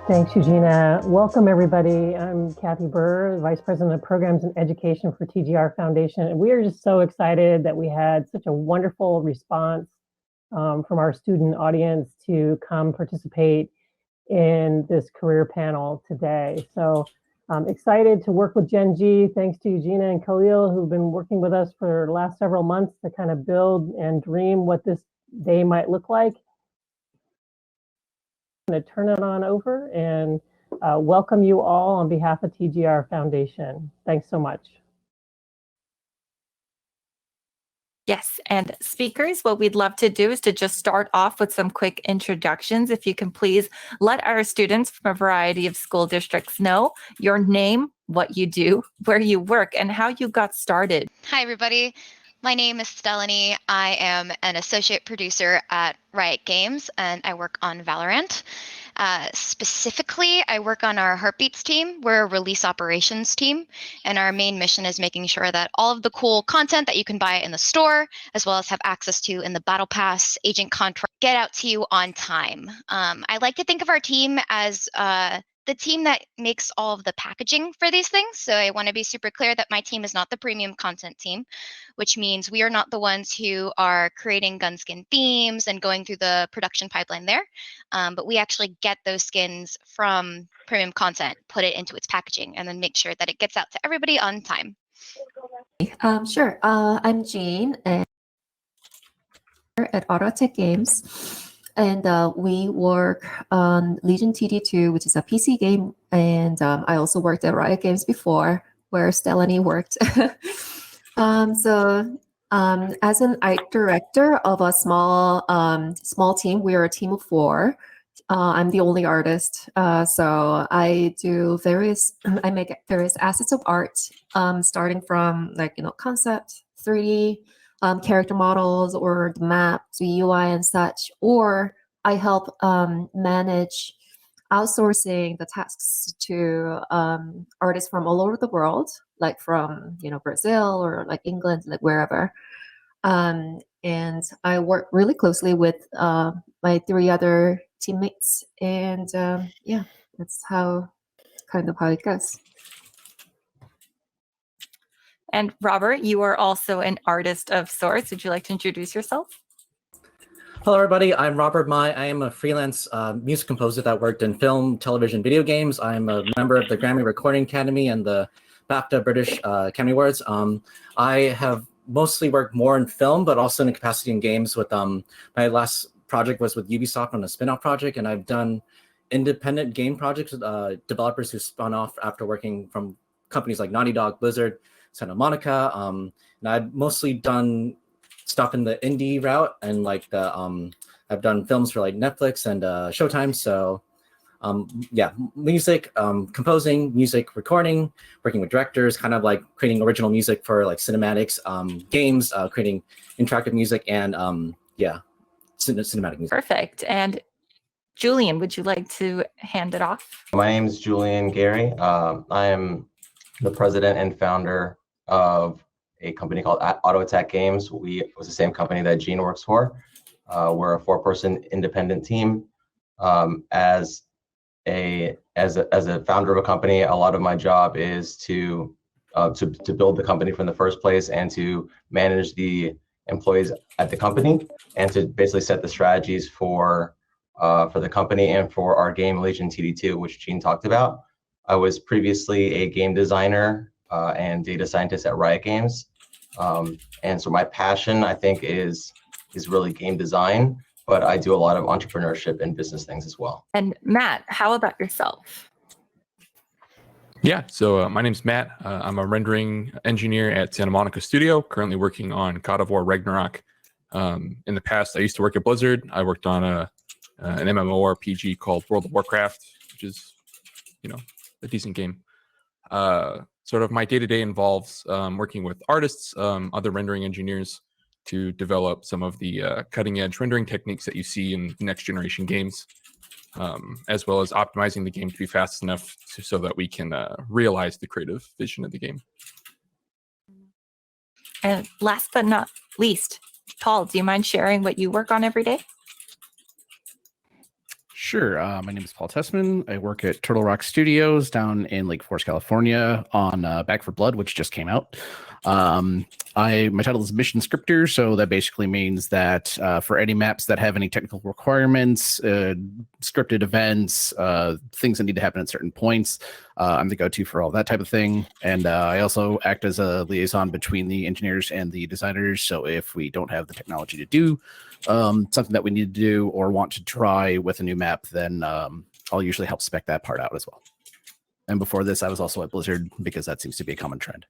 Thanks, Eugenia. Welcome, everybody. I'm Kathy Burr, Vice President of Programs and Education for TGR Foundation. And we are just so excited that we had such a wonderful response from our student audience to come participate in this career panel today. So I'm excited to work with Gen G. Thanks to Eugenia and Khalil, who've been working with us for the last several months to kind of build and dream what this day might look like. I'm going to turn it on over and welcome you all on behalf of TGR Foundation. Thanks so much. Yes, and speakers, what we'd love to do is to just start off with some quick introductions. If you can please let our students from a variety of school districts know your name, what you do, where you work, and how you got started. Hi, everybody. My name is Stelany. I am an associate producer at Riot Games, and I work on Valorant. Specifically, I work on our Heartbeats team. We're a release operations team, and our main mission is making sure that all of the cool content that you can buy in the store, as well as have access to in the Battle Pass, Agent Contract, get out to you on time. I like to think of our team as the team that makes all of the packaging for these things. So I want to be super clear that my team is not the premium content team, which means we are not the ones who are creating gun skin themes and going through the production pipeline there. But we actually get those skins from premium content, put it into its packaging, and then make sure that it gets out to everybody on time. Sure. I'm Jean and at Autotech Games. And we work on Legion TD2, which is a PC game. And I also worked at Riot Games before, where Stelany worked. As an art director of a small team, we are a team of 4. I'm the only artist. So I make various assets of art, starting from concept, 3D, character models or the map, the UI and such, or I help manage outsourcing the tasks to artists from all over the world, like from Brazil or like England, like wherever. And I work really closely with my 3 other teammates, and yeah, that's how it goes. And Robert, you are also an artist of sorts. Would you like to introduce yourself? Hello, everybody. I'm Robert Mai. I am a freelance music composer that worked in film, television, video games. I'm a member of the Grammy Recording Academy and the BAFTA British Academy Awards. I have mostly worked more in film, but also in a capacity in games. With my last project was with Ubisoft on a spin-off project, and I've done independent game projects with developers who spun off after working from companies like Naughty Dog, Blizzard, Santa Monica, and I've mostly done stuff in the indie route, and like I've done films for like Netflix and Showtime. So yeah, music, composing, music recording, working with directors, kind of like creating original music for like cinematics, games, creating interactive music, and yeah, cinematic music. Perfect. And Julian, would you like to hand it off? My name is Julian Gary. I am the president and founder of a company called Autotech Games. It was the same company that Jean works for. We're a 4-person independent team. As a founder of a company, a lot of my job is to build the company from the first place and to manage the employees at the company and to basically set the strategies for the company and for our game Legion TD2, which Jean talked about. I was previously a game designer and data scientist at Riot Games. And so my passion, I think, is really game design, but I do a lot of entrepreneurship and business things as well. And Matt, how about yourself? Yeah, so my name's Matt. I'm a rendering engineer at Santa Monica Studio, currently working on God of War Ragnarok. In the past, I used to work at Blizzard. I worked on an MMORPG called World of Warcraft, which is, a decent game. Sort of my day-to-day involves working with artists, other rendering engineers to develop some of the cutting-edge rendering techniques that you see in next-generation games, as well as optimizing the game to be fast enough so that we can realize the creative vision of the game. And last but not least, Paul, do you mind sharing what you work on every day? Sure. My name is Paul Tessman. I work at Turtle Rock Studios down in Lake Forest, California on Back for Blood, which just came out. My title is Mission Scripter, so that basically means that for any maps that have any technical requirements, scripted events, things that need to happen at certain points, I'm the go-to for all that type of thing. And I also act as a liaison between the engineers and the designers. So if we don't have the technology to do something that we need to do or want to try with a new map, then I'll usually help spec that part out as well. And before this, I was also at Blizzard because that seems to be a common trend.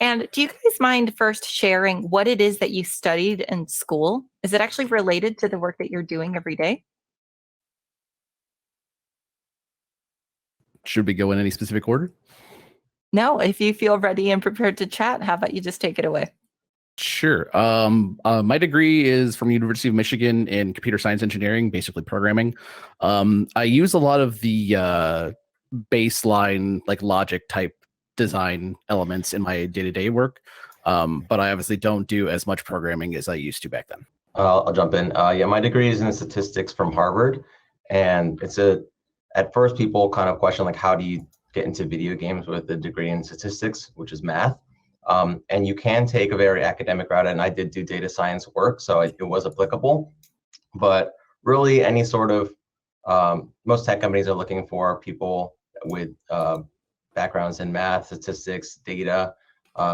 And do you guys mind first sharing what it is that you studied in school? Is it actually related to the work that you're doing every day? Should we go in any specific order? No, if you feel ready and prepared to chat, how about you just take it away? Sure. My degree is from University of Michigan in computer science engineering, basically programming. I use a lot of the baseline, like logic type design elements in my day-to-day work, but I obviously don't do as much programming as I used to back then. I'll jump in. Yeah, my degree is in statistics from Harvard, and at first people kind of question like, how do you get into video games with a degree in statistics, which is math? And you can take a very academic route, and I did do data science work, so it was applicable. But really, any sort of most tech companies are looking for people with backgrounds in math, statistics, data.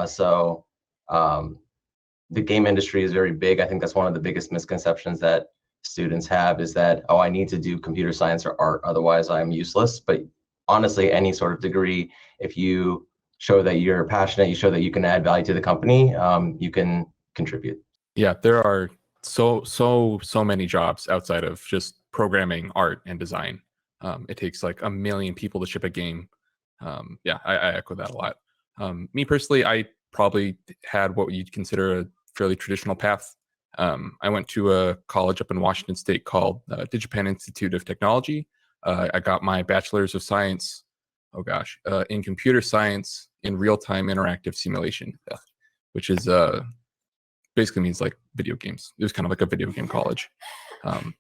So the game industry is very big. I think that's one of the biggest misconceptions that students have is that, oh, I need to do computer science or art, otherwise I'm useless. But honestly, any sort of degree, if you show that you're passionate, you show that you can add value to the company, you can contribute. Yeah, there are so many jobs outside of just programming, art, and design. It takes like 1 million people to ship a game. Yeah, I echo that a lot. Me personally, I probably had what you'd consider a fairly traditional path. I went to a college up in Washington State called DigiPen Institute of Technology. I got my bachelor's of science, in computer science in real-time interactive simulation, which is basically means like video games. It was kind of like a video game college.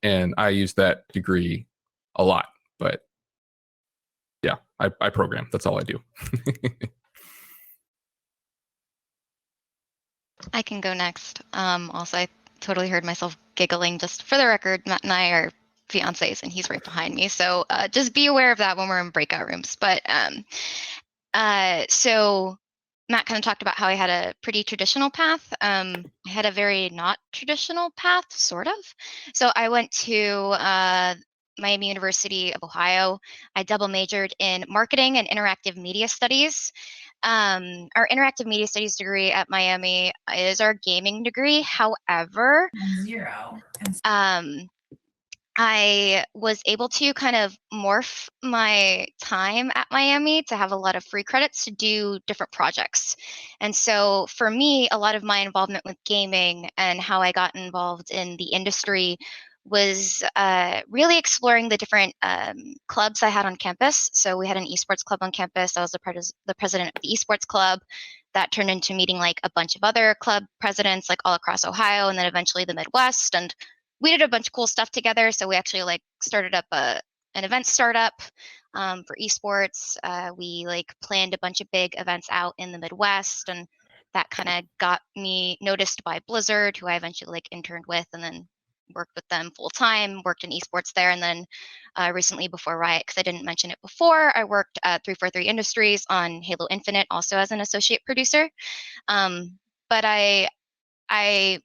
And I used that degree a lot, but yeah, I program. That's all I do. I can go next. Also, I totally heard myself giggling. Just for the record, Matt and I are fiancés, and he's right behind me. So just be aware of that when we're in breakout rooms. But so Matt kind of talked about how I had a pretty traditional path. I had a very not traditional path, sort of. So I went to Miami University of Ohio. I double majored in marketing and interactive media studies. Our interactive media studies degree at Miami is our gaming degree. However, I was able to kind of morph my time at Miami to have a lot of free credits to do different projects. And so for me, a lot of my involvement with gaming and how I got involved in the industry was really exploring the different clubs I had on campus. So we had an esports club on campus. I was the president of the esports club. That turned into meeting like a bunch of other club presidents like all across Ohio and then eventually the Midwest. And we did a bunch of cool stuff together. So we actually like started up an event startup for esports. We like planned a bunch of big events out in the Midwest, and that kind of got me noticed by Blizzard, who I eventually like interned with and then worked with them full time, worked in esports there. And then recently before Riot, because I didn't mention it before, I worked at 343 Industries on Halo Infinite, also as an associate producer. But I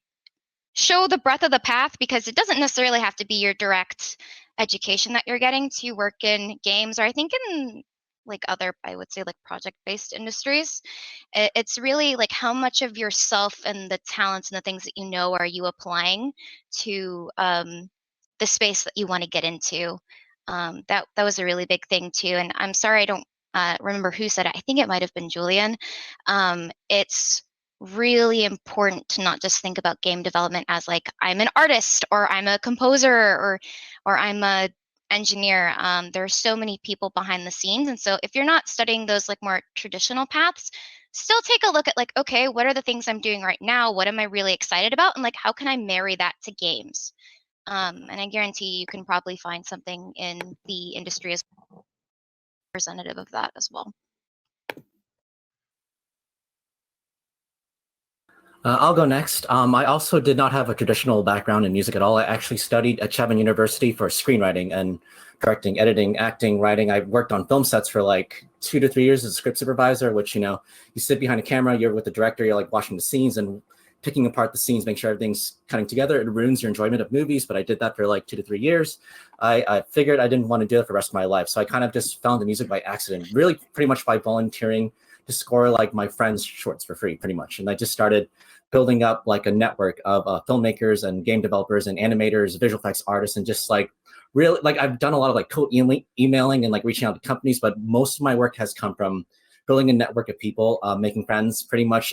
show the breadth of the path because it doesn't necessarily have to be your direct education that you're getting to work in games, or I think in like other, I would say like project-based industries. It's really like how much of yourself and the talents and the things that you know are you applying to the space that you want to get into. That was a really big thing too. And I'm sorry I don't remember who said it. I think it might have been Julian. It's really important to not just think about game development as like I'm an artist or I'm a composer or I'm a engineer. There are so many people behind the scenes, and so if you're not studying those like more traditional paths, still take a look at like, okay, what are the things I'm doing right now? What am I really excited about, and like how can I marry that to games? And I guarantee you can probably find something in the industry as representative of that as well. I'll go next. I also did not have a traditional background in music at all. I actually studied at Chapman University for screenwriting and directing, editing, acting, writing. I worked on film sets for like 2 to 3 years as a script supervisor, which, you know, you sit behind a camera, you're with the director, you're like watching the scenes and picking apart the scenes, make sure everything's cutting together. It ruins your enjoyment of movies, but I did that for like 2 to 3 years. I figured I didn't want to do it for the rest of my life. So I kind of just found the music by accident, really pretty much by volunteering to score like my friends' shorts for free, pretty much. And I just started building up like a network of filmmakers and game developers and animators, visual effects artists, and just like really like I've done a lot of like cold emailing and like reaching out to companies, but most of my work has come from building a network of people, making friends, pretty much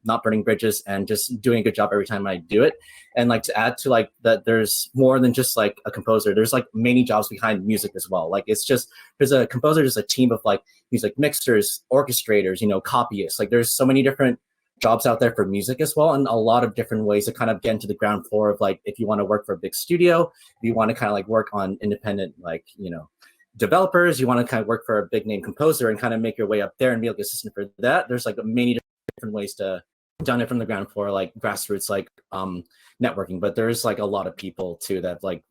not burning bridges and just doing a good job every time I do it. And like to add to like that, there's more than just like a composer. There's like many jobs behind music as well. Like it's just, there's a composer, there's a team of like music mixers, orchestrators, you know, copyists. Like there's so many different jobs out there for music as well, and a lot of different ways to kind of get into the ground floor of like if you want to work for a big studio, if you want to kind of like work on independent like, you know, developers, you want to kind of work for a big name composer and kind of make your way up there and be like assistant for that. There's like many different ways to done it from the ground floor, like grassroots, like networking. But there's like a lot of people too that like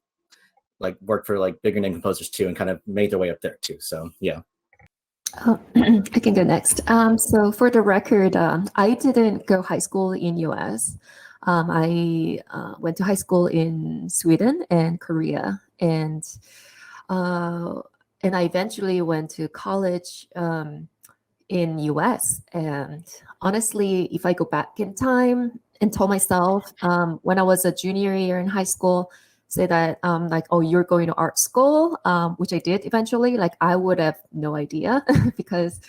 work for like bigger name composers too and kind of made their way up there too. So yeah. Oh, I can go next. So for the record, I didn't go high school in US. I went to high school in Sweden and Korea, and I eventually went to college in US. And honestly, if I go back in time and told myself when I was a junior year in high school, say that like, oh, you're going to art school, which I did eventually, like I would have no idea because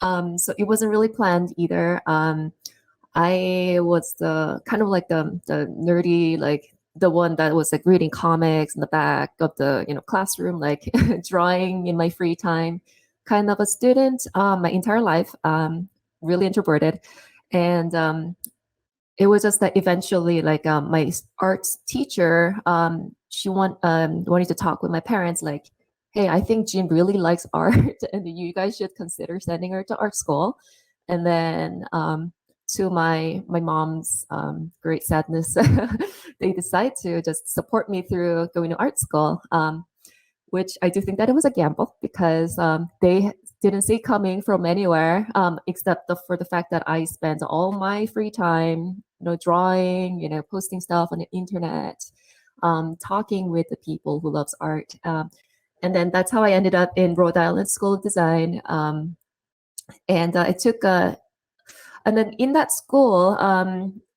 so it wasn't really planned either. I was the kind of like the nerdy, like the one that was like reading comics in the back of the, you know, classroom, like drawing in my free time, kind of a student my entire life, really introverted. And it was just that eventually, like my arts teacher, she wanted to talk with my parents, like, hey, I think Jean really likes art, and you guys should consider sending her to art school. And then, to my mom's great sadness, they decide to just support me through going to art school, which I do think that it was a gamble because they didn't see coming from anywhere, except for the fact that I spent all my free time, you know, drawing, you know, posting stuff on the internet, talking with the people who loves art. And then that's how I ended up in Rhode Island School of Design. And it took and then in that school,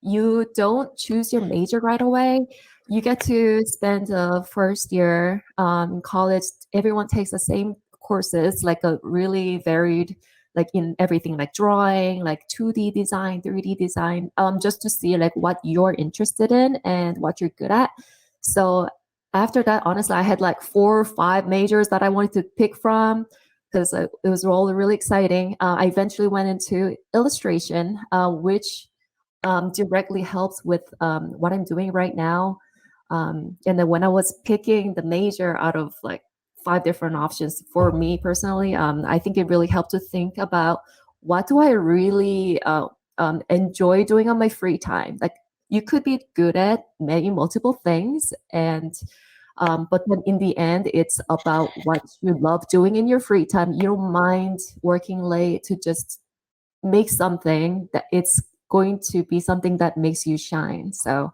you don't choose your major right away. You get to spend the first year in college. Everyone takes the same courses, like a really varied, like in everything, like drawing, like 2D design, 3D design, just to see like what you're interested in and what you're good at. So after that, honestly, I had like 4 or 5 majors that I wanted to pick from because it was all really exciting. I eventually went into illustration, which directly helps with what I'm doing right now. And then when I was picking the major out of like 5 different options for me personally, I think it really helped to think about what do I really enjoy doing on my free time. Like you could be good at many multiple things, and but then in the end, it's about what you love doing in your free time. You don't mind working late to just make something that it's going to be something that makes you shine. So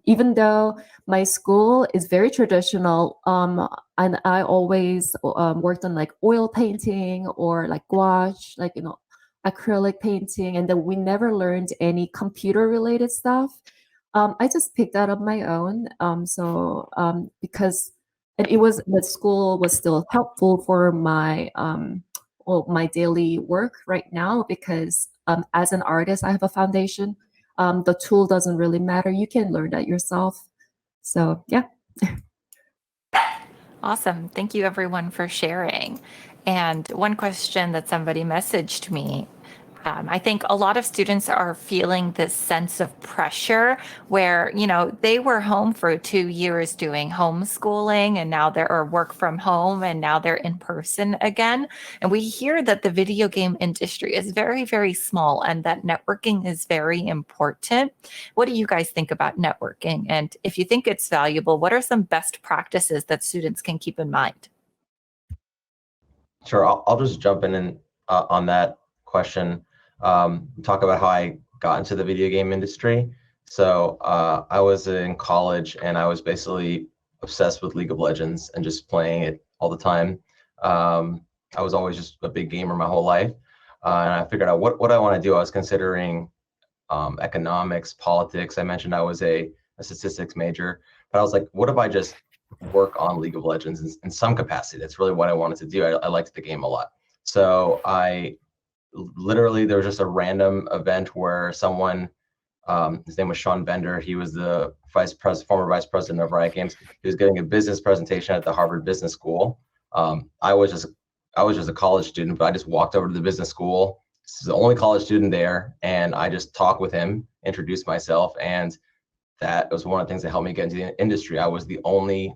even though my school is very traditional, and I always worked on like oil painting or like gouache, like, you know, acrylic painting, and then we never learned any computer related stuff. I just picked that up my own. Because and it was the school was still helpful for my my daily work right now because as an artist, I have a foundation. The tool doesn't really matter. You can learn that yourself. So yeah. Awesome. Thank you everyone for sharing. And one question that somebody messaged me I think a lot of students are feeling this sense of pressure where, they were home for 2 years doing homeschooling and now they're or work from home and now they're in person again. And we hear that the video game industry is very, very small and that networking is very important. What do you guys think about networking? And if you think it's valuable, what are some best practices that students can keep in mind? Sure, I'll just jump in on that question. Talk about how I got into the video game industry. So I was in college and I was basically obsessed with League of Legends and just playing it all the time. I was always just a big gamer my whole life. And I figured out what I want to do. I was considering economics, politics. I mentioned I was a statistics major, but I was like, what if I just work on League of Legends in some capacity? That's really what I wanted to do. I liked the game a lot. So I literally, there was just a random event where someone, his name was Sean Bender. He was the former vice president of Riot Games. He was giving a business presentation at the Harvard Business School. I was just a college student, but I just walked over to the business school. This is the only college student there, and I just talked with him, introduced myself, and that was one of the things that helped me get into the industry. I was the only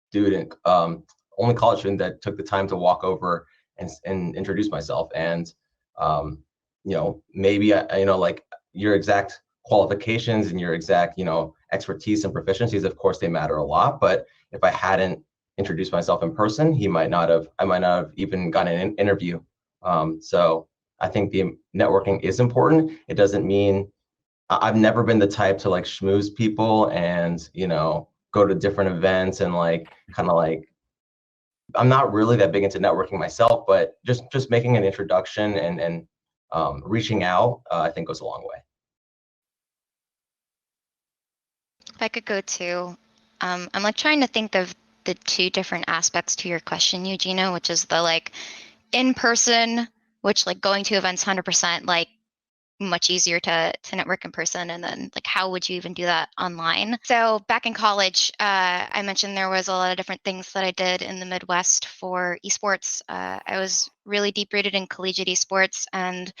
student, only college student that took the time to walk over and introduce myself. And maybe like your exact qualifications and your exact expertise and proficiencies, of course they matter a lot, but if I hadn't introduced myself in person, I might not have even gotten an interview. So I think the networking is important. It doesn't mean, I've never been the type to like schmooze people and go to different events and I'm not really that big into networking myself, but just making an introduction and reaching out, I think goes a long way. If I could go to, I'm like trying to think of the two different aspects to your question, Eugenia, which is the like in person, which like going to events 100%, like much easier to network in person, and then like how would you even do that online? So back in college, I mentioned there was a lot of different things that I did in the Midwest for esports. I was really deep rooted in collegiate esports, and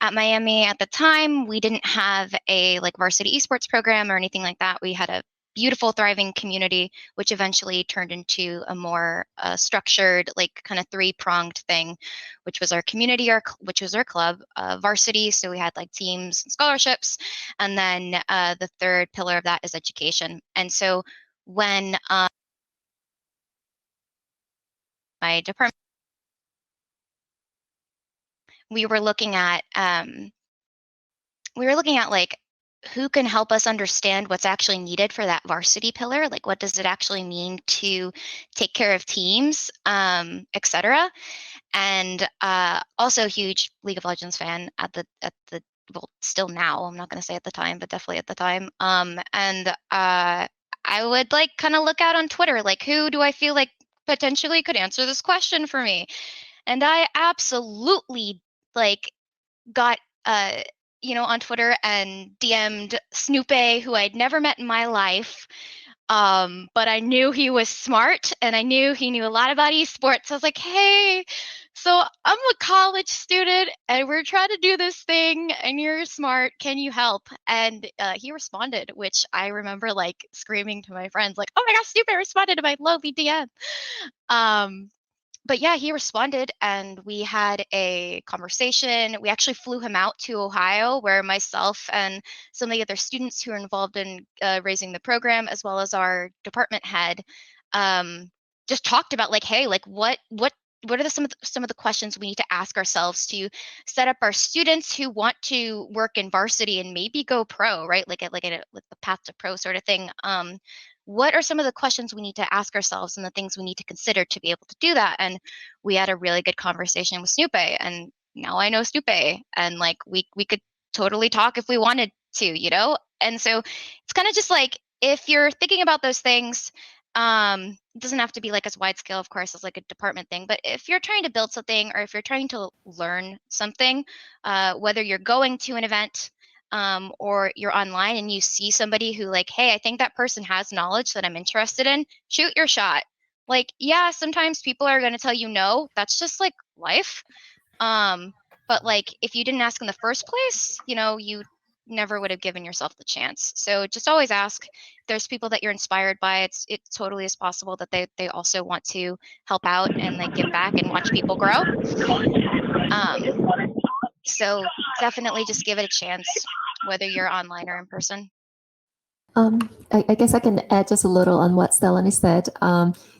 at Miami at the time we didn't have a like varsity esports program or anything like that. We had a beautiful, thriving community, which eventually turned into a more structured, like kind of three-pronged thing, which was our community, which was our club, varsity. So we had like teams and scholarships. And then the third pillar of that is education. And so when my department, we were looking at like who can help us understand what's actually needed for that varsity pillar, like what does it actually mean to take care of teams, etc. And also a huge League of Legends fan at the well, still now, I'm not going to say at the time, but definitely at the time. And I would like kind of look out on Twitter, like who do I feel like potentially could answer this question for me? And I absolutely like got on Twitter and DM'd Snoopy, who I'd never met in my life. But I knew he was smart and I knew he knew a lot about esports. I was like, hey, so I'm a college student and we're trying to do this thing and you're smart. Can you help? And he responded, which I remember like screaming to my friends, like, oh my gosh, Snoopy responded to my lowly DM. But yeah, he responded and we had a conversation. We actually flew him out to Ohio, where myself and some of the other students who are involved in raising the program, as well as our department head, just talked about like, hey, like what are some of the questions we need to ask ourselves to set up our students who want to work in varsity and maybe go pro, right? Like the path to pro sort of thing. What are some of the questions we need to ask ourselves and the things we need to consider to be able to do that? And we had a really good conversation with Snoopy, and now I know Snoopy, and like we could totally talk if we wanted to, And so it's kind of just like if you're thinking about those things, it doesn't have to be like as wide scale, of course, as like a department thing, but if you're trying to build something or if you're trying to learn something, whether you're going to an event, or you're online and you see somebody who like, hey, I think that person has knowledge that I'm interested in, shoot your shot. Like, yeah, sometimes people are going to tell you no. That's just like life. But like, if you didn't ask in the first place, you never would have given yourself the chance. So just always ask. If there's people that you're inspired by, it totally is possible that they also want to help out and like give back and watch people grow. So definitely just give it a chance, whether you're online or in person. I guess I can add just a little on what Stelani said.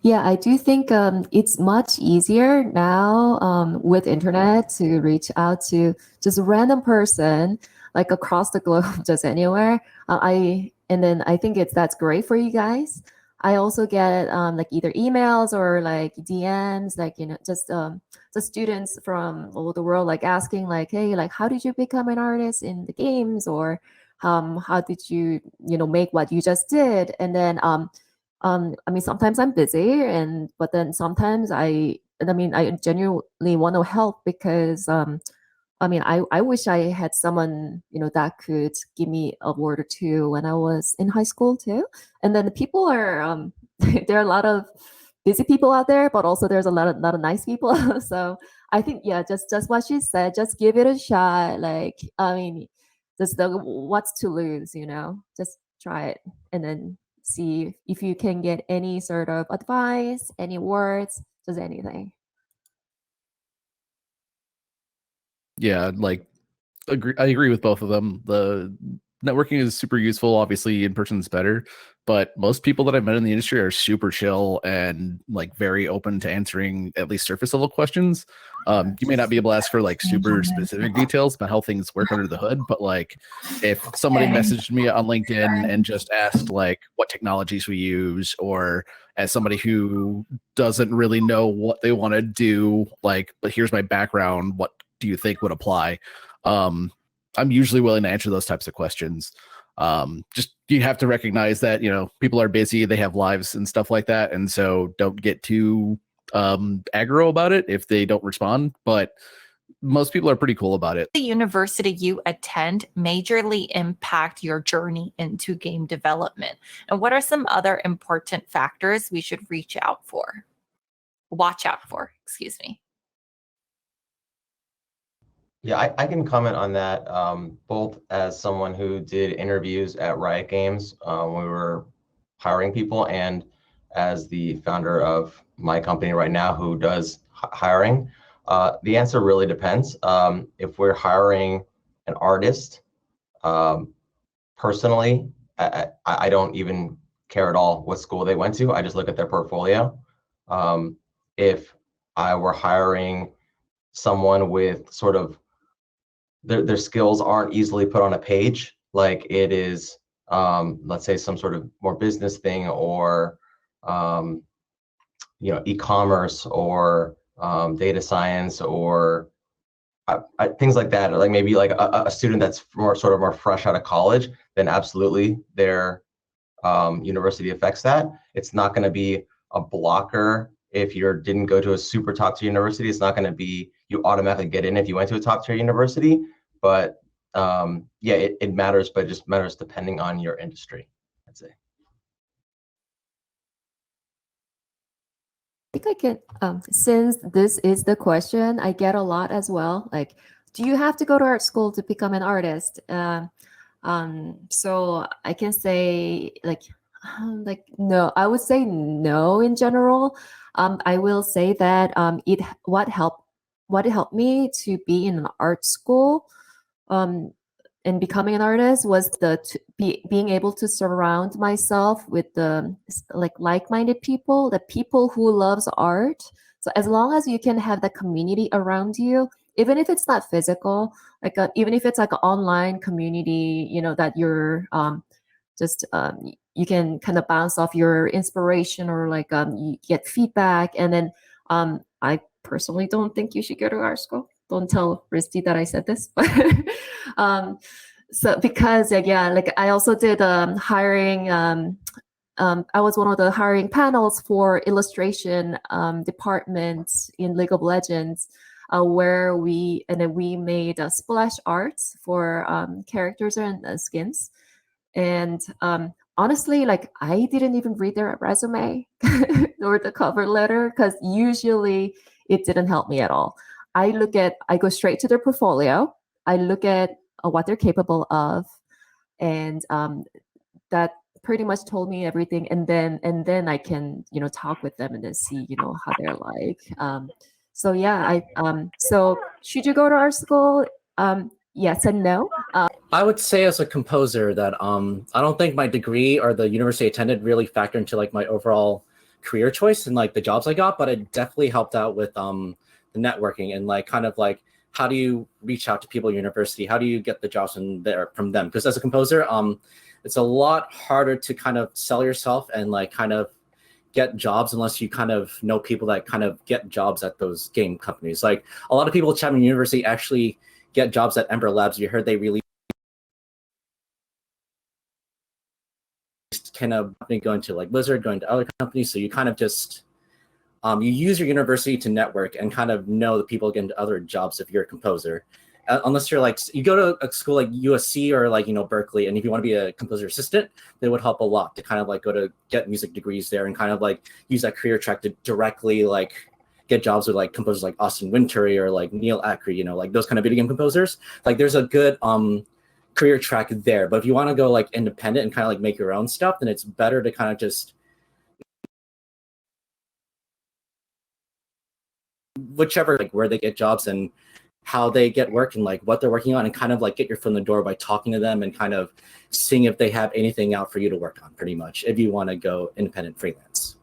Yeah, I do think it's much easier now with internet to reach out to just a random person like across the globe, just anywhere. And then I think that's great for you guys. I also get like either emails or like DMs, like just the students from all over the world like asking like, hey, like how did you become an artist in the games, or how did you make what you just did? And then I mean, sometimes I'm busy, but then sometimes I genuinely want to help because I mean, I wish I had someone, that could give me a word or two when I was in high school too. And then the people are, there are a lot of busy people out there, but also there's a lot of nice people. So I think, yeah, just what she said, just give it a shot. Like, I mean, what's to lose, just try it and then see if you can get any sort of advice, any words, just anything. Yeah, like I agree with both of them. The networking is super useful. Obviously, in person is better, but most people that I've met in the industry are super chill and like very open to answering at least surface level questions. You may not be able to ask for like super specific details about how things work under the hood, but like if somebody messaged me on LinkedIn and just asked like what technologies we use, or as somebody who doesn't really know what they want to do, like, but here's my background, what do you think would apply? I'm usually willing to answer those types of questions. Just you have to recognize that people are busy, they have lives and stuff like that, and so don't get too aggro about it if they don't respond. But most people are pretty cool about it. The university you attend majorly impact your journey into game development, and what are some other important factors we should watch out for? Excuse me. Yeah, I can comment on that, both as someone who did interviews at Riot Games when we were hiring people, and as the founder of my company right now who does hiring. The answer really depends. If we're hiring an artist, personally, I don't even care at all what school they went to. I just look at their portfolio. If I were hiring someone with sort of their skills aren't easily put on a page, like it is, let's say some sort of more business thing, or e-commerce, or data science, or things like that, or like maybe like a student that's more fresh out of college, then absolutely their university affects that. It's not going to be a blocker if you didn't go to a super top tier university. It's not going to be you automatically get in if you went to a top tier university. But yeah, it matters, but it just matters depending on your industry, I'd say. I think I can, since this is the question I get a lot as well, like, do you have to go to art school to become an artist? So I can say like no, I would say no in general. I will say that what helped me to be in an art school and becoming an artist was being able to surround myself with the like-minded people, the people who loves art. So as long as you can have the community around you, even if it's not physical, even if it's like an online community, that you're you can kind of bounce off your inspiration, or you get feedback. And then I personally don't think you should go to art school. Don't tell Risty that I said this, but so because I also did hiring. I was one of the hiring panels for illustration departments in League of Legends, where we made splash arts for characters and skins. And honestly, I didn't even read their resume or the cover letter, because usually it didn't help me at all. I go straight to their portfolio. I look at what they're capable of, and that pretty much told me everything. And then I can talk with them and then see how they're like. So yeah, so should you go to art school? Yes and no. I would say as a composer that I don't think my degree or the university I attended really factored into like my overall career choice and like the jobs I got, but it definitely helped out with the networking and like kind of like how do you reach out to people at university? How do you get the jobs from them? Because as a composer, it's a lot harder to kind of sell yourself and like kind of get jobs unless you kind of know people that kind of get jobs at those game companies. Like a lot of people at Chapman University actually get jobs at Ember Labs. You heard they released kind of going to like Blizzard, going to other companies. So you kind of just you use your university to network and kind of know the people getting to other jobs if you're a composer. Unless you're like, you go to a school like USC or like, Berkeley, and if you want to be a composer assistant, they would help a lot to kind of like go to get music degrees there and kind of like use that career track to directly like get jobs with like composers like Austin Wintory or like Neil Acri, like those kind of video game composers. Like there's a good career track there. But if you want to go like independent and kind of like make your own stuff, then it's better to kind of just whichever, like where they get jobs and how they get work and like what they're working on, and kind of like get your foot in the door by talking to them and kind of seeing if they have anything out for you to work on, pretty much, if you want to go independent freelance.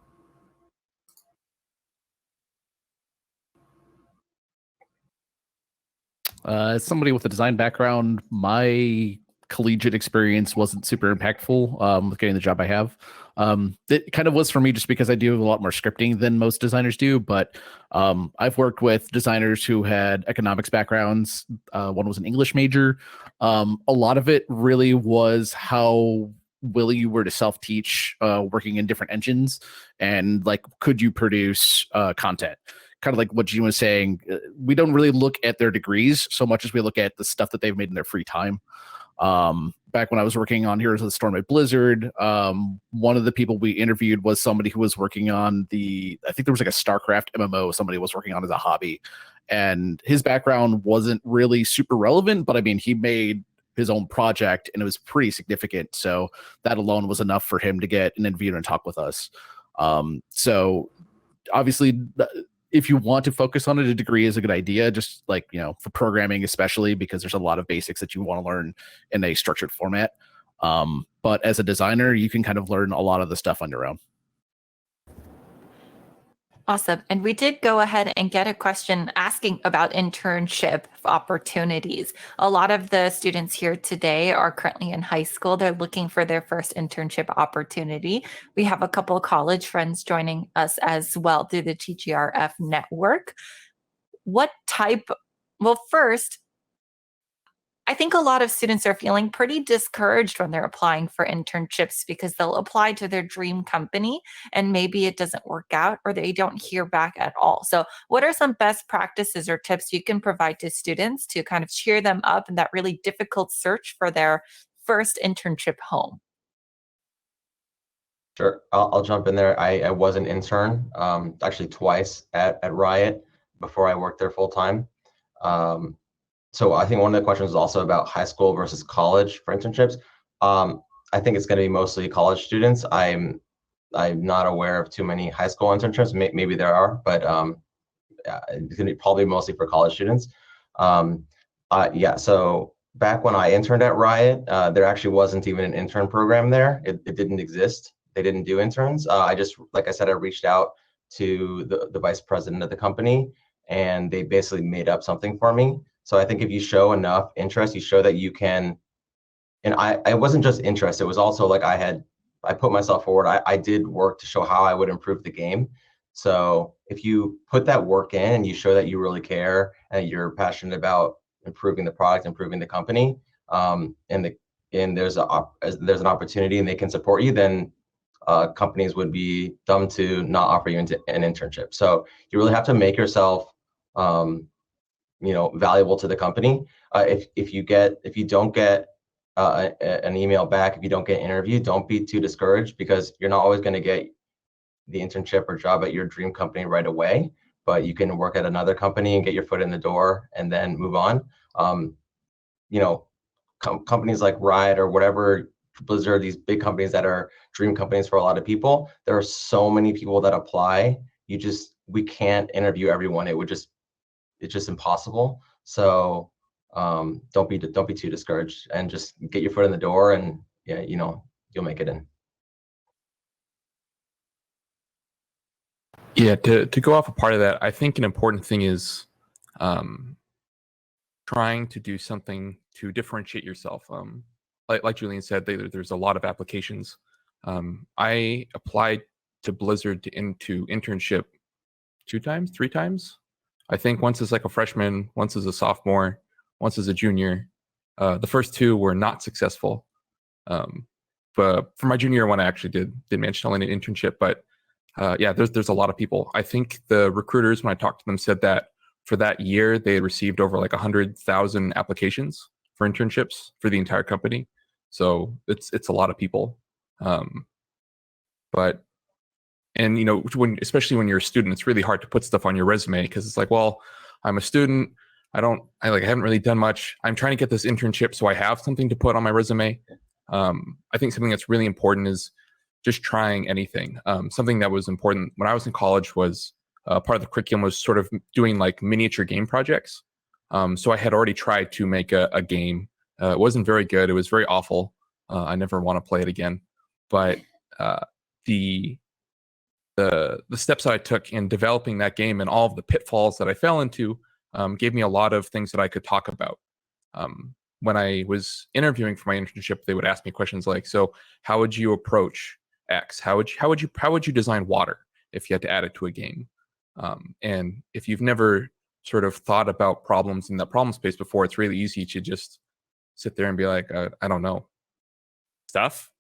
As somebody with a design background, my collegiate experience wasn't super impactful with getting the job I have. It kind of was for me just because I do a lot more scripting than most designers do, but I've worked with designers who had economics backgrounds. One was an English major. A lot of it really was how willing you were to self-teach working in different engines, and like, could you produce content? Kind of like what Gene was saying, we don't really look at their degrees so much as we look at the stuff that they've made in their free time. Back when I was working on Heroes of the Storm at Blizzard, one of the people we interviewed was somebody who was working on I think there was like a StarCraft MMO somebody was working on as a hobby, and his background wasn't really super relevant, but I mean, he made his own project and it was pretty significant. So that alone was enough for him to get an interview and talk with us. So obviously, if you want to focus on it, a degree is a good idea, just like, for programming, especially because there's a lot of basics that you want to learn in a structured format. But as a designer, you can kind of learn a lot of the stuff on your own. Awesome. And we did go ahead and get a question asking about internship opportunities. A lot of the students here today are currently in high school. They're looking for their first internship opportunity. We have a couple of college friends joining us as well through the TGRF network. Well, first, I think a lot of students are feeling pretty discouraged when they're applying for internships because they'll apply to their dream company and maybe it doesn't work out or they don't hear back at all. So what are some best practices or tips you can provide to students to kind of cheer them up in that really difficult search for their first internship home? Sure, I'll jump in there. I was an intern, actually twice at Riot before I worked there full time. So I think one of the questions is also about high school versus college for internships. I think it's going to be mostly college students. I'm not aware of too many high school internships. Maybe there are, but it's going to be probably mostly for college students. Yeah. So back when I interned at Riot, there actually wasn't even an intern program there. It didn't exist. They didn't do interns. Like I said, I reached out to the vice president of the company, and they basically made up something for me. So I think if you show enough interest, you show that you can, and I wasn't just interest, it was also like I put myself forward. I did work to show how I would improve the game. So if you put that work in and you show that you really care and you're passionate about improving the product, improving the company, and there's an opportunity and they can support you, then companies would be dumb to not offer you an internship. So you really have to make yourself valuable to the company. If you don't get an email back, if you don't get an interview, don't be too discouraged, because you're not always going to get the internship or job at your dream company right away. but you can work at another company and get your foot in the door and then move on. You know, companies like Riot or whatever, Blizzard, these big companies that are dream companies for a lot of people, there are so many people that apply. We can't interview everyone. It's just impossible. So don't be too discouraged, and just get your foot in the door, and yeah, you know, you'll make it in. Yeah, to go off a part of that, I think an important thing is trying to do something to differentiate yourself. Like Julian said, there's a lot of applications. I applied to Blizzard into internship 2 times, 3 times. I think once as like a freshman, once as a sophomore, once as a junior. The first 2 were not successful. But for my junior one, I actually did manage to land an internship. But yeah, there's a lot of people. I think the recruiters, when I talked to them, said that for that year they had received over like 100,000 applications for internships for the entire company. So it's a lot of people. And you know, especially when you're a student, it's really hard to put stuff on your resume, because it's like, well, I'm a student. I haven't really done much. I'm trying to get this internship so I have something to put on my resume. I think something that's really important is just trying anything. Something that was important when I was in college was part of the curriculum was sort of doing like miniature game projects. So I had already tried to make a game. It wasn't very good. It was very awful. I never want to play it again. But the steps that I took in developing that game and all of the pitfalls that I fell into gave me a lot of things that I could talk about. When I was interviewing for my internship, they would ask me questions like, so how would you approach X? How would you design water if you had to add it to a game? And if you've never sort of thought about problems in that problem space before, it's really easy to just sit there and be like, I don't know stuff.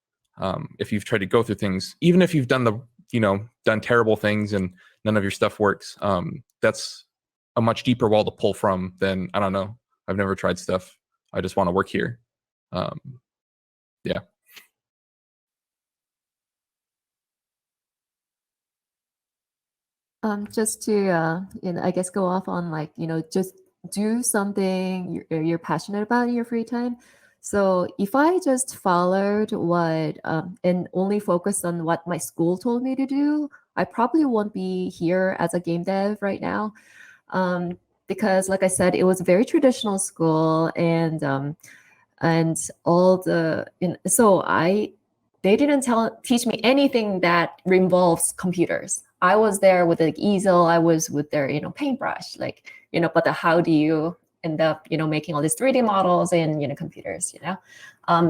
If you've tried to go through things, even if you've done done terrible things and none of your stuff works, that's a much deeper wall to pull from than, I don't know, I've never tried stuff. I just want to work here. Yeah. Just to I guess go off on like, just do something you're passionate about in your free time. So if I just followed what and only focused on what my school told me to do, I probably won't be here as a game dev right now. Because like I said, it was a very traditional school, and all the they didn't teach me anything that involves computers. I was there with an easel, I was with their paintbrush, like but how do you end up making all these 3D models and computers,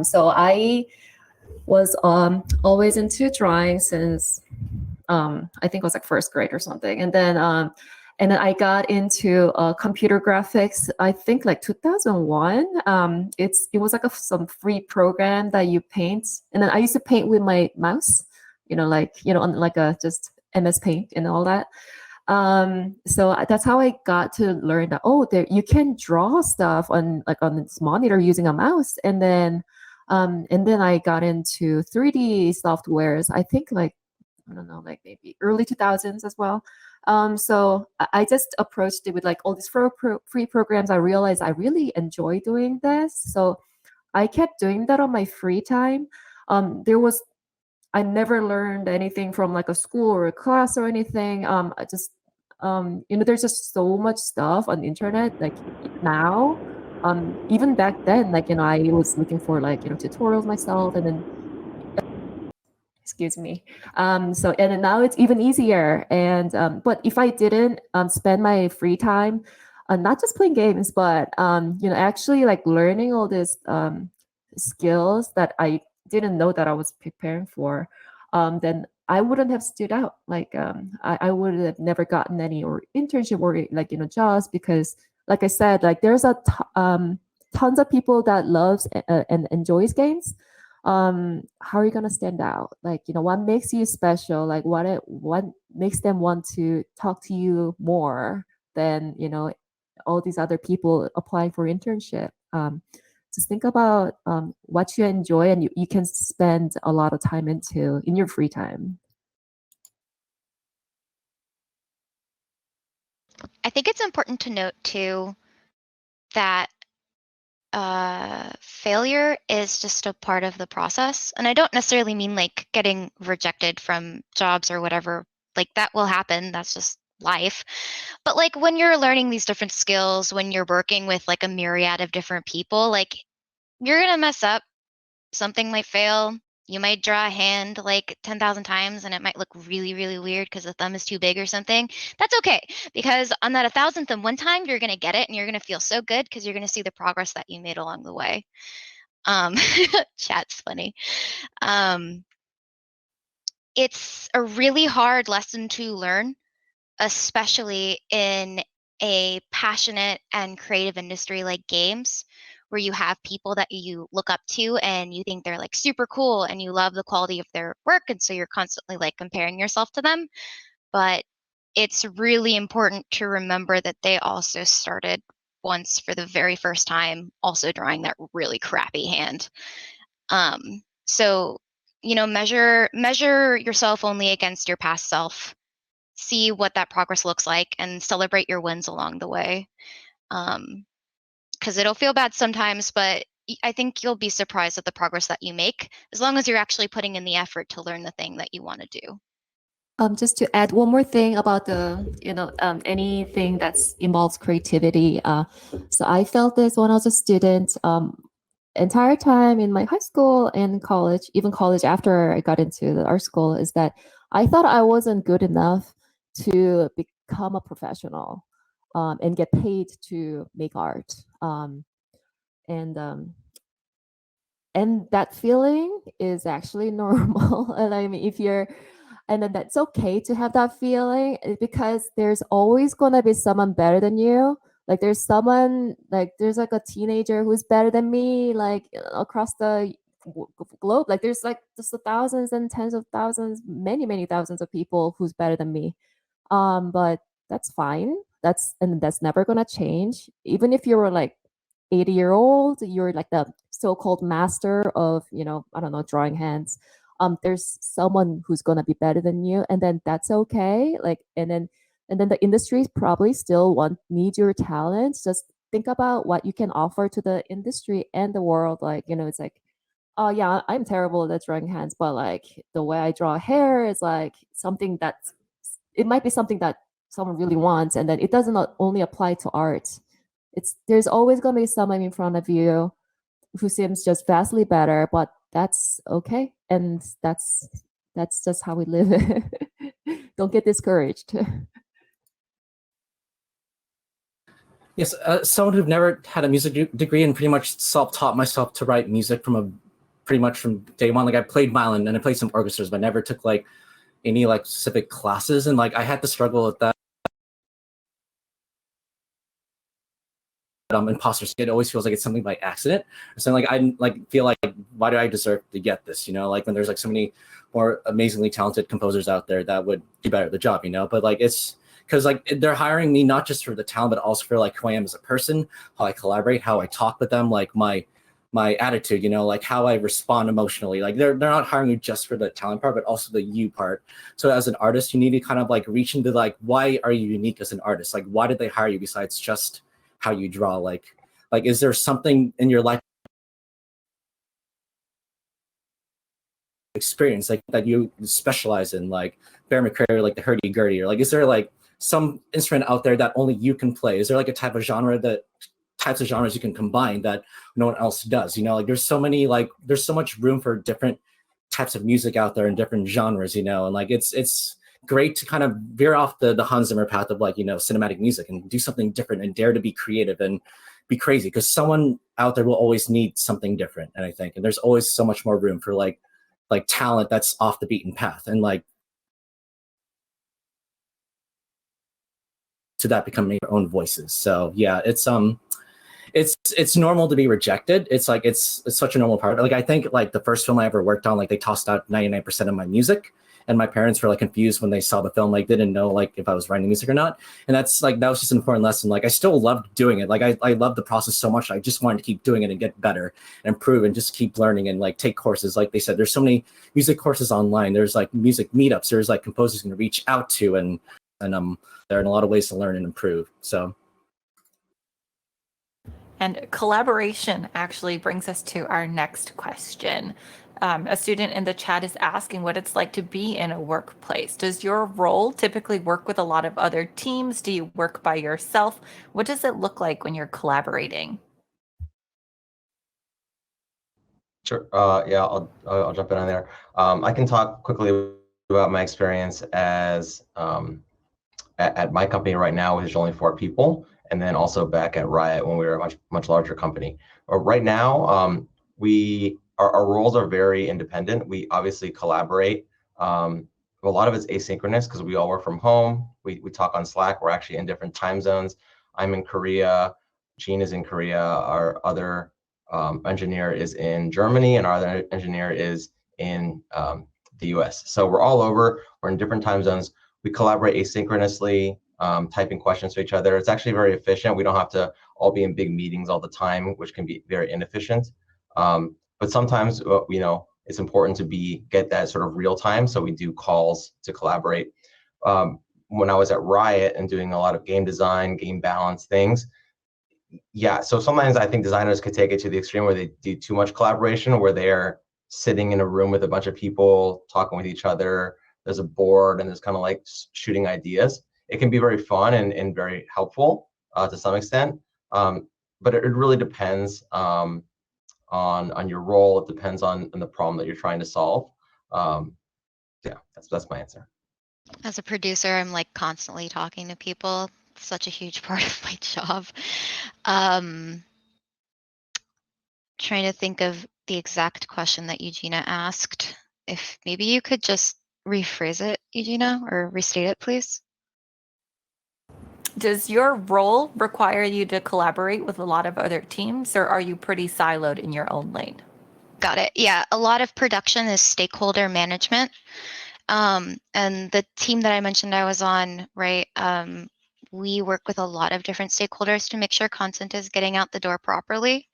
so I was always into drawing since I think it was like first grade or something, and then I got into computer graphics, I think like 2001. It was like some free program that you paint. And then I used to paint with my mouse, on like a just MS Paint and all that. So that's how I got to learn that, you can draw stuff on this monitor using a mouse. And then I got into 3D softwares, I think like, I don't know, like maybe early 2000s as well. So I just approached it with like all these free programs. I realized I really enjoy doing this. So I kept doing that on my free time. I never learned anything from like a school or a class or anything. I just, there's just so much stuff on the internet, like now, even back then, like, I was looking for like, tutorials myself, and then excuse me. And then now it's even easier. And but if I didn't spend my free time not just playing games, but actually like learning all these skills that I didn't know that I was preparing for, then I wouldn't have stood out. Like I would have never gotten any or internship or like jobs, because like I said, like there's tons of people that loves and enjoys games. How are you gonna stand out? Like, what makes you special? Like what makes them want to talk to you more than all these other people applying for internship? Just think about what you enjoy and you can spend a lot of time into in your free time. I think it's important to note too that failure is just a part of the process. And I don't necessarily mean like getting rejected from jobs or whatever. Like that will happen. That's just life. But like when you're learning these different skills, when you're working with like a myriad of different people, like you're going to mess up. Something might fail. You might draw a hand like 10,000 times and it might look really, really weird because the thumb is too big or something. That's okay, because on that 1,000th and one time, you're going to get it and you're going to feel so good because you're going to see the progress that you made along the way. Chat's funny. It's a really hard lesson to learn, especially in a passionate and creative industry like games, where you have people that you look up to and you think they're like super cool and you love the quality of their work. And so you're constantly like comparing yourself to them. But it's really important to remember that they also started once for the very first time, also drawing that really crappy hand. So, measure yourself only against your past self. See what that progress looks like and celebrate your wins along the way. Because it'll feel bad sometimes, but I think you'll be surprised at the progress that you make, as long as you're actually putting in the effort to learn the thing that you want to do. Just to add one more thing about anything that involves creativity. So I felt this when I was a student. Entire time in my high school and college, even college after I got into the art school, is that I thought I wasn't good enough to become a professional and get paid to make art. And that feeling is actually normal. And I mean, and then that's okay to have that feeling, because there's always gonna be someone better than you. Like there's like a teenager who's better than me, like across the globe. Like there's like just thousands and tens of thousands, many thousands of people who's better than me. But that's fine. That's never gonna change. Even if you were like 80-year-old, you're like the so-called master of, I don't know, drawing hands. There's someone who's gonna be better than you, and then that's okay. Like, and then the industry probably still need your talents. Just think about what you can offer to the industry and the world. Like, it's like, oh yeah, I'm terrible at drawing hands, but like the way I draw hair is like something that's, it might be something that someone really wants, and then it doesn't only apply to art. There's always going to be someone in front of you who seems just vastly better, but that's okay, and that's just how we live. Don't get discouraged. Yes, someone who've never had a music degree and pretty much self-taught myself to write music pretty much from day one. Like I played violin and I played some orchestras, but never took like any like specific classes, and like I had to struggle with that. Imposter syndrome. It always feels like it's something by accident or something. Like I like feel like, why do I deserve to get this? Like when there's like so many more amazingly talented composers out there that would do better at the job. But like it's because like they're hiring me not just for the talent, but also for like who I am as a person, how I collaborate, how I talk with them, like my attitude, like how I respond emotionally. Like they're not hiring you just for the talent part, but also the you part. So as an artist, you need to kind of like reach into like, why are you unique as an artist? Like why did they hire you besides just how you draw? Like is there something in your life experience like that you specialize in, like Bear McCreary, like the hurdy-gurdy, or like is there like some instrument out there that only you can play? Is there like a types of genres you can combine that no one else does? Like there's so much room for different types of music out there and different genres, and like it's great to kind of veer off the Hans Zimmer path of like, cinematic music and do something different and dare to be creative and be crazy, because someone out there will always need something different. And I think, and there's always so much more room for like talent that's off the beaten path, and like to that becoming your own voices. So yeah, it's normal to be rejected. It's like it's such a normal part. Like I think like the first film I ever worked on, like they tossed out 99% of my music, and my parents were like confused when they saw the film, like they didn't know like if I was writing music or not. And that's like, that was just an important lesson. Like I still loved doing it. Like I loved the process so much. I just wanted to keep doing it and get better and improve and just keep learning and like take courses. Like they said, there's so many music courses online. There's like music meetups. There's like composers you can reach out to, and and there are a lot of ways to learn and improve. So. And collaboration actually brings us to our next question. A student in the chat is asking what it's like to be in a workplace. Does your role typically work with a lot of other teams? Do you work by yourself? What does it look like when you're collaborating? Sure. Yeah, I'll jump in on there. I can talk quickly about my experience as at my company right now, which is only 4 people, and then also back at Riot when we were a much larger company. Right now, our roles are very independent. We obviously collaborate. A lot of it's asynchronous because we all work from home. We talk on Slack. We're actually in different time zones. I'm in Korea. Jean is in Korea. Our other engineer is in Germany, and our other engineer is in the US. So we're all over. We're in different time zones. We collaborate asynchronously, typing questions to each other. It's actually very efficient. We don't have to all be in big meetings all the time, which can be very inefficient. But sometimes, it's important to get that sort of real time. So we do calls to collaborate. When I was at Riot and doing a lot of game design, game balance things, yeah. So sometimes I think designers could take it to the extreme where they do too much collaboration, where they're sitting in a room with a bunch of people talking with each other. There's a board and there's kind of like shooting ideas. It can be very fun and very helpful to some extent, but it really depends on your role. It depends on the problem that you're trying to solve. Yeah, that's my answer. As a producer, I'm like constantly talking to people. It's such a huge part of my job. Trying to think of the exact question that Eugenia asked. If maybe you could just rephrase it, Eugenia, or restate it, please. Does your role require you to collaborate with a lot of other teams, or are you pretty siloed in your own lane? Got it. Yeah, a lot of production is stakeholder management. And the team that I mentioned I was on, right, we work with a lot of different stakeholders to make sure content is getting out the door properly.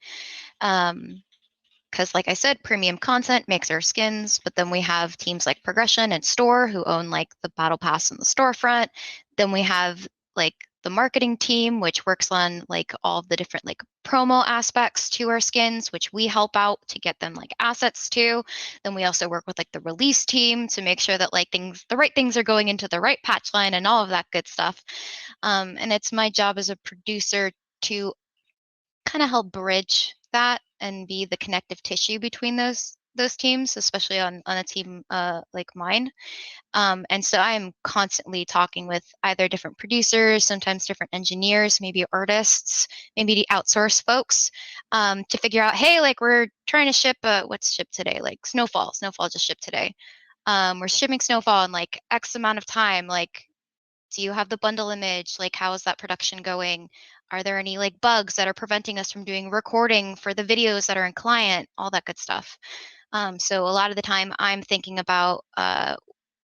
Because like I said, premium content makes our skins, but then we have teams like Progression and Store who own like the Battle Pass and the storefront. Then we have like the marketing team, which works on like all of the different like promo aspects to our skins, which we help out to get them like assets to. Then we also work with like the release team to make sure that like the right things are going into the right patch line and all of that good stuff. And it's my job as a producer to kind of help bridge that and be the connective tissue between those teams, especially on a team like mine. And so I am constantly talking with either different producers, sometimes different engineers, maybe artists, maybe the outsource folks to figure out, hey, like we're trying to ship, what's shipped today? Like Snowfall just shipped today. We're shipping Snowfall in like X amount of time. Like, do you have the bundle image? Like, how is that production going? Are there any like bugs that are preventing us from doing recording for the videos that are in client? All that good stuff. So a lot of the time I'm thinking about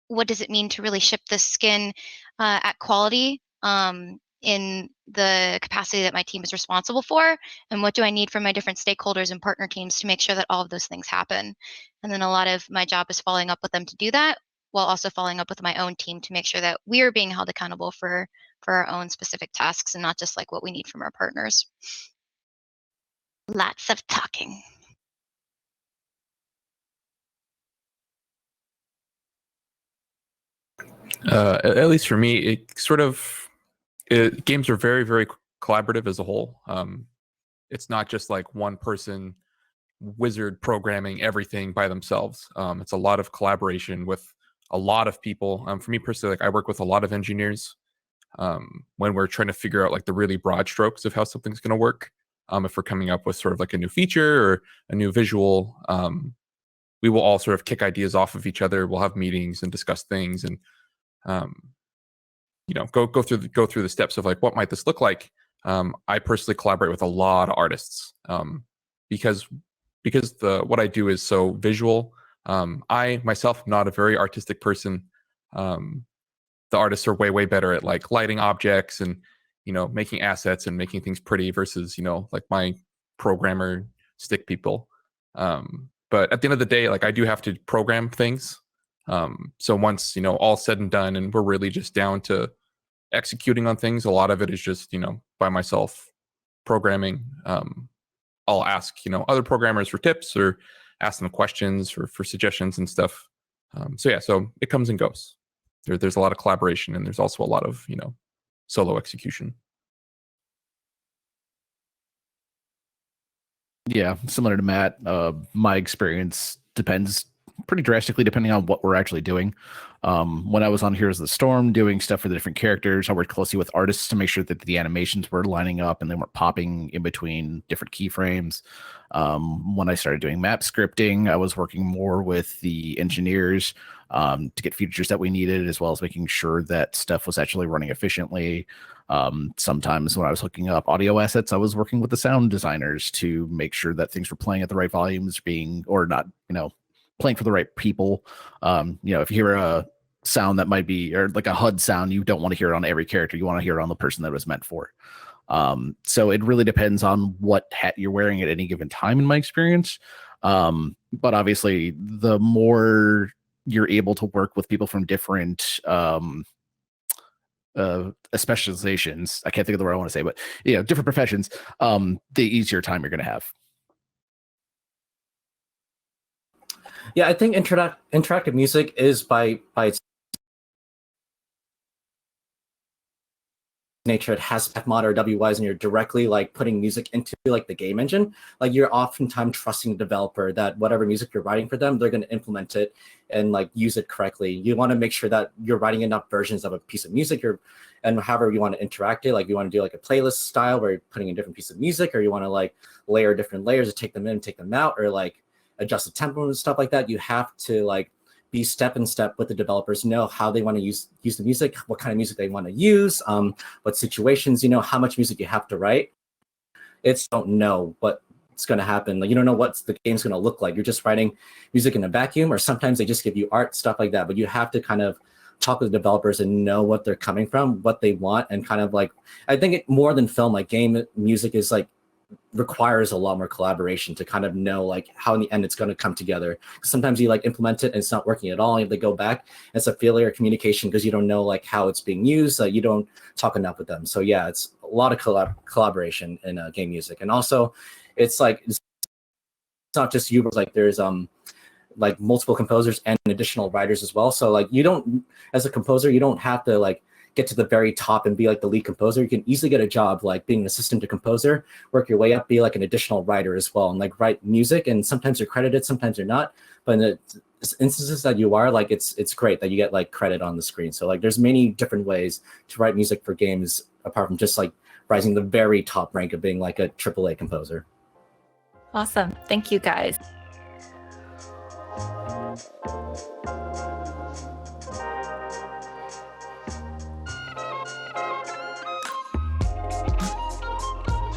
what does it mean to really ship this skin at quality in the capacity that my team is responsible for, and what do I need from my different stakeholders and partner teams to make sure that all of those things happen. And then a lot of my job is following up with them to do that, while also following up with my own team to make sure that we are being held accountable for our own specific tasks and not just like what we need from our partners. Lots of talking. At least for me, games are very, very collaborative as a whole. It's not just like one person wizard programming everything by themselves. It's a lot of collaboration with a lot of people. For me personally, like I work with a lot of engineers when we're trying to figure out like the really broad strokes of how something's going to work. If we're coming up with sort of like a new feature or a new visual, we will all sort of kick ideas off of each other. We'll have meetings and discuss things and go through the steps of like what might this look like. I personally collaborate with a lot of artists because what I do is so visual. I myself am not a very artistic person. The artists are way better at like lighting objects and making assets and making things pretty versus like my programmer stick people. But at the end of the day, like I do have to program things. So once all said and done, and we're really just down to executing on things. A lot of it is just, by myself programming. I'll ask, other programmers for tips or ask them questions for suggestions and stuff. So it comes and goes. There's a lot of collaboration, and there's also a lot of, solo execution. Yeah, similar to Matt, my experience depends pretty drastically depending on what we're actually doing. When I was on Heroes of the Storm doing stuff for the different characters, I worked closely with artists to make sure that the animations were lining up and they weren't popping in between different keyframes. When I started doing map scripting, I was working more with the engineers to get features that we needed, as well as making sure that stuff was actually running efficiently. Sometimes when I was hooking up audio assets, I was working with the sound designers to make sure that things were playing at the right volumes, or not, playing for the right people. If you hear a sound that might be, or like a HUD sound, you don't want to hear it on every character. You want to hear it on the person that it was meant for. So it really depends on what hat you're wearing at any given time, in my experience. But obviously, the more you're able to work with people from different specializations, I can't think of the word I want to say, but different professions, the easier time you're going to have. Yeah, I think interactive music is by its nature, it has mod or WYs, and you're directly like putting music into like the game engine. Like you're oftentimes trusting the developer that whatever music you're writing for them, they're going to implement it and like use it correctly. You want to make sure that you're writing enough versions of a piece of music, and however you want to interact it. Like you want to do like a playlist style where you're putting in different pieces of music, or you want to like layer different layers to take them in, take them out, or like adjust the tempo and stuff like that. You have to like be step in step with the developers, know how they want to use the music, what kind of music they want to use, what situations, how much music you have to write. It's don't know what's going to happen. Like you don't know what the game's going to look like. You're just writing music in a vacuum, or sometimes they just give you art, stuff like that. But you have to kind of talk with the developers and know what they're coming from, what they want, and kind of like, I think it more than film, like game music is like requires a lot more collaboration to kind of know like how in the end it's going to come together. Sometimes you like implement it and it's not working at all, and you have to go back. It's a failure of communication because you don't know like how it's being used. You don't talk enough with them. So yeah, it's a lot of collaboration in game music. And also it's like it's not just you, but like there's like multiple composers and additional writers as well. So like you don't, as a composer, you don't have to like get to the very top and be like the lead composer. You can easily get a job like being an assistant to composer, work your way up, be like an additional writer as well, and like write music. And sometimes you're credited, sometimes you're not. But in the instances that you are, like it's great that you get like credit on the screen. So like there's many different ways to write music for games apart from just like rising the very top rank of being like a AAA composer. Awesome. Thank you guys.